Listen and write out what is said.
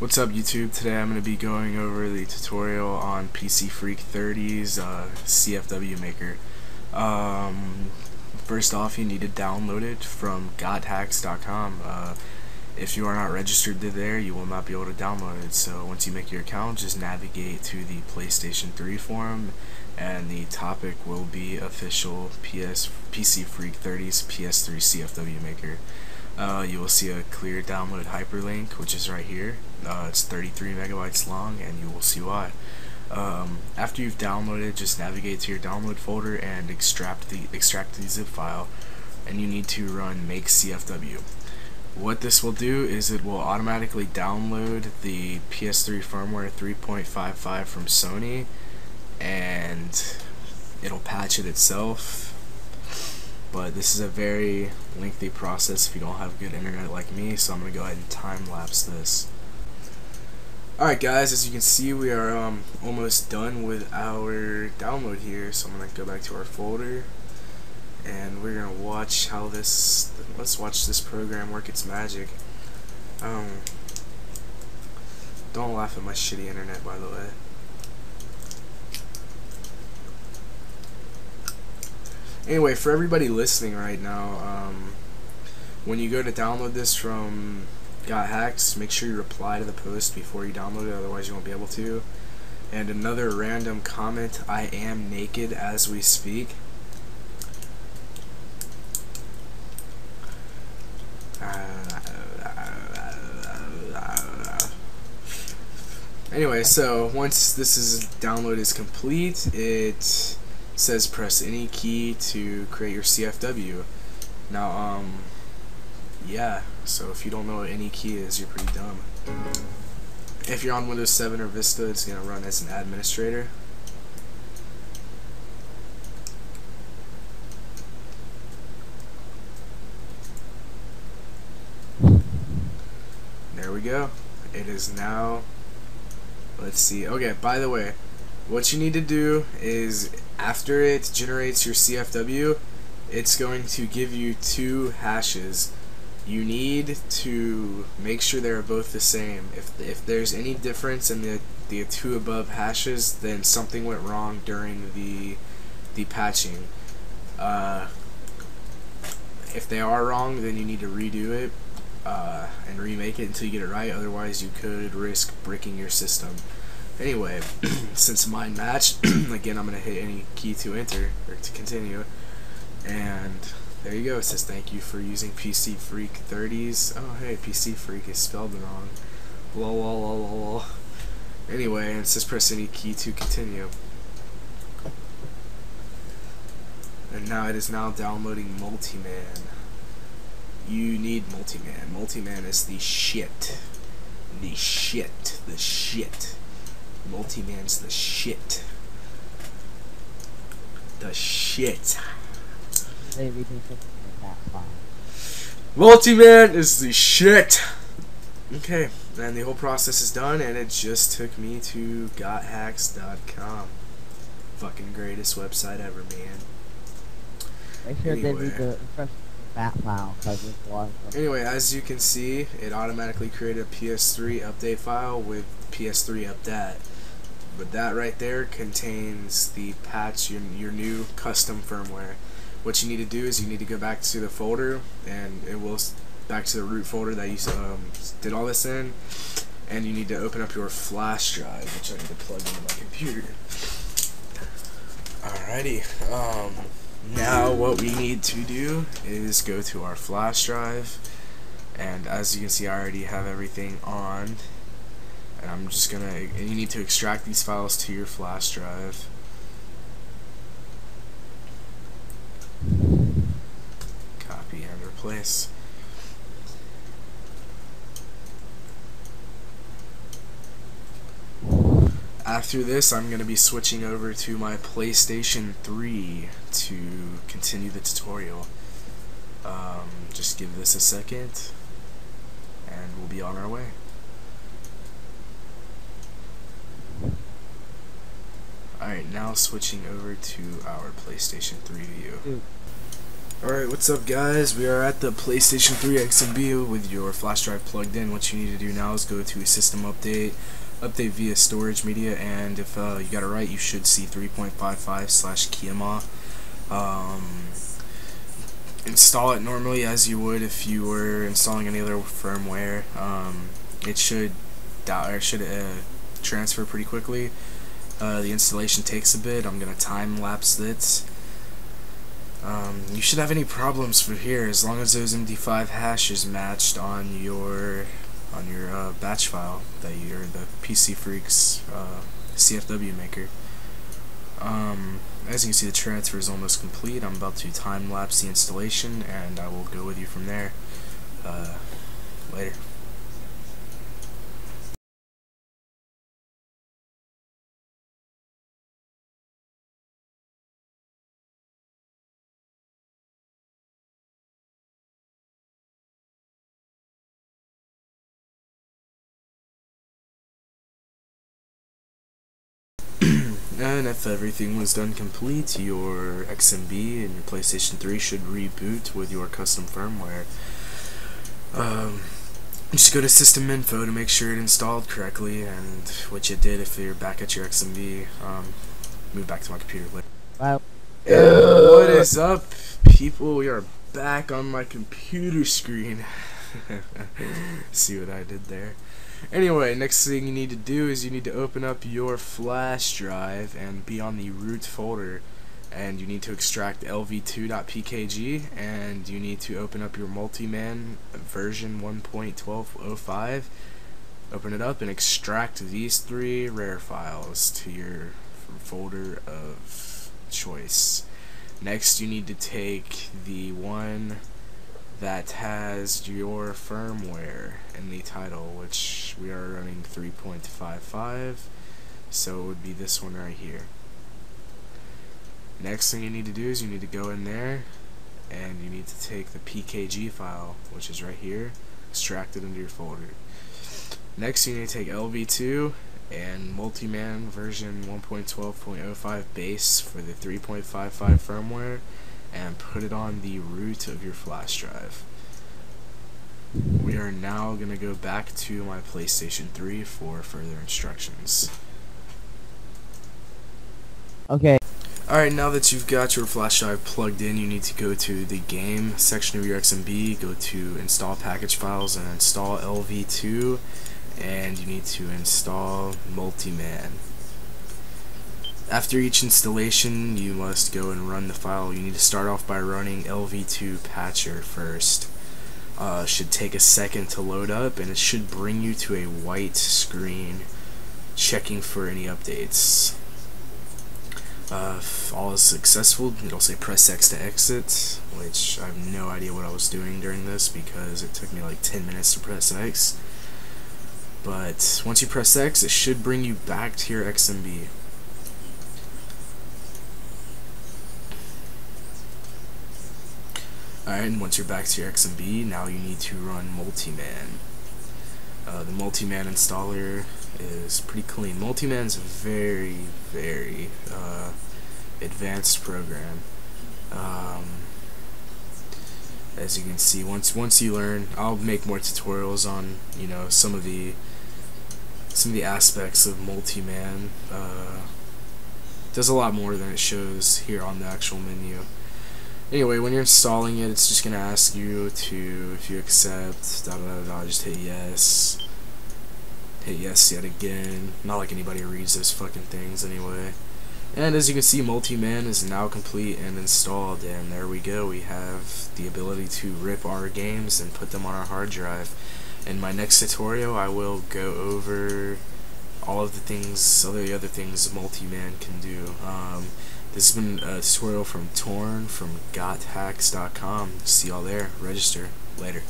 What's up YouTube? Today I'm going to be going over the tutorial on PCFreak30's CFW maker. First off, you need to download it from gothacks.com. If you are not registered there, you will not be able to download it. So once you make your account, just navigate to the PlayStation 3 forum, and the topic will be official PCFreak30's PS3 CFW maker. You will see a clear download hyperlink, which is right here. It's 33 megabytes long, and you will see why. After you've downloaded, just navigate to your download folder and extract the zip file, and you need to run make CFW. What this will do is it will automatically download the PS3 firmware 3.55 from Sony, and it'll patch it itself. But this is a very lengthy process if you don't have good internet like me, so I'm going to go ahead and time-lapse this. Alright guys, as you can see, we are almost done with our download here, so I'm going to go back to our folder, and we're going to watch how let's watch this program work its magic. Don't laugh at my shitty internet, by the way. Anyway, for everybody listening right now, when you go to download this from Got Hacks, make sure you reply to the post before you download it, otherwise you won't be able to. And another random comment, I am naked as we speak. Anyway, so once download is complete, it says press any key to create your CFW. Now, yeah, so if you don't know what any key is, you're pretty dumb. If you're on Windows 7 or Vista, it's going to run as an administrator. There we go. It is now, let's see, okay, by the way, what you need to do is, after it generates your CFW, it's going to give you two hashes. You need to make sure they're both the same. If there's any difference in the two above hashes, then something went wrong during the patching. If they are wrong, then you need to redo it and remake it until you get it right. Otherwise, you could risk breaking your system. Anyway, since mine matched, again, I'm going to hit any key to enter, or to continue, and there you go. It says thank you for using PCFreak30's. Oh, hey, PC Freak is spelled wrong. Lol, lol, lol, lol, lol. Anyway, and it says press any key to continue. And now it is now downloading MultiMAN. You need MultiMAN. MultiMAN is the shit. The shit. The shit. MultiMAN's the shit. The shit. MultiMAN is the shit. Okay, and the whole process is done, and it just took me to gothacks.com. Fucking greatest website ever, man. Make sure they read the instructions in that file, because it's a lot of. Anyway, as you can see, it automatically created a PS3 update file with PS3 updat. But that right there contains the patch, your new custom firmware. What you need to do is you need to go back to the folder, and it will back to the root folder that you did all this in, and you need to open up your flash drive, which I need to plug into my computer. Alrighty. Now what we need to do is go to our flash drive, and as you can see, I already have everything on. And I'm just gonna, and you need to extract these files to your flash drive. Copy and replace. After this, I'm gonna be switching over to my PlayStation 3 to continue the tutorial. Just give this a second, and we'll be on our way. Alright, now switching over to our PlayStation 3 view. Alright, what's up guys? We are at the PlayStation 3 XMB with your flash drive plugged in. What you need to do now is go to System Update, Update via Storage Media, and if you got it right, you should see 3.55/Kiyama. Install it normally as you would if you were installing any other firmware. It should transfer pretty quickly. The installation takes a bit. I'm gonna time lapse it. You should have any problems for here as long as those MD5 hashes matched on your batch file that you're the PCFreak's CFW maker. As you can see, the transfer is almost complete. I'm about to time lapse the installation, and I will go with you from there. Later. And if everything was done complete, your XMB and your PlayStation 3 should reboot with your custom firmware. Just go to System Info to make sure it installed correctly, and which it did if you're back at your XMB. Move back to my computer later. Wow. What is up, people? We are back on my computer screen. See what I did there? Anyway, next thing you need to do is you need to open up your flash drive and be on the root folder, and you need to extract lv2.pkg, and you need to open up your MultiMAN version 1.1205. Open it up and extract these 3 rare files to your folder of choice. Next, you need to take the one that has your firmware in the title, which we are running 3.55, so it would be this one right here. Next thing you need to do is you need to go in there and you need to take the PKG file, which is right here, extract it into your folder. Next you need to take LV2 and MultiMAN version 1.12.05 base for the 3.55 firmware, and put it on the root of your flash drive. We are now going to go back to my PlayStation 3 for further instructions. Okay. Alright, now that you've got your flash drive plugged in, you need to go to the game section of your XMB, go to install package files and install LV2, and you need to install MultiMAN. After each installation, you must go and run the file. You need to start off by running LV2 patcher first. Should take a second to load up, and it should bring you to a white screen checking for any updates. If all is successful, it'll say press X to exit, which I have no idea what I was doing during this because it took me like 10 minutes to press X. But once you press X, it should bring you back to your XMB. Alright, and once you're back to your XMB, now you need to run MultiMAN. The MultiMAN installer is pretty clean. MultiMAN is a very, very advanced program. As you can see, once you learn, I'll make more tutorials on some of the aspects of MultiMAN. Does a lot more than it shows here on the actual menu. Anyway, when you're installing it, it's just gonna ask you to, if you accept, just hit yes. Hit yes yet again. Not like anybody reads those fucking things anyway. And as you can see, MultiMAN is now complete and installed, and there we go. We have the ability to rip our games and put them on our hard drive. In my next tutorial, I will go over all of the things, the other things MultiMAN can do. This has been a tutorial from Torn from GotHacks.com. See y'all there. Register. Later.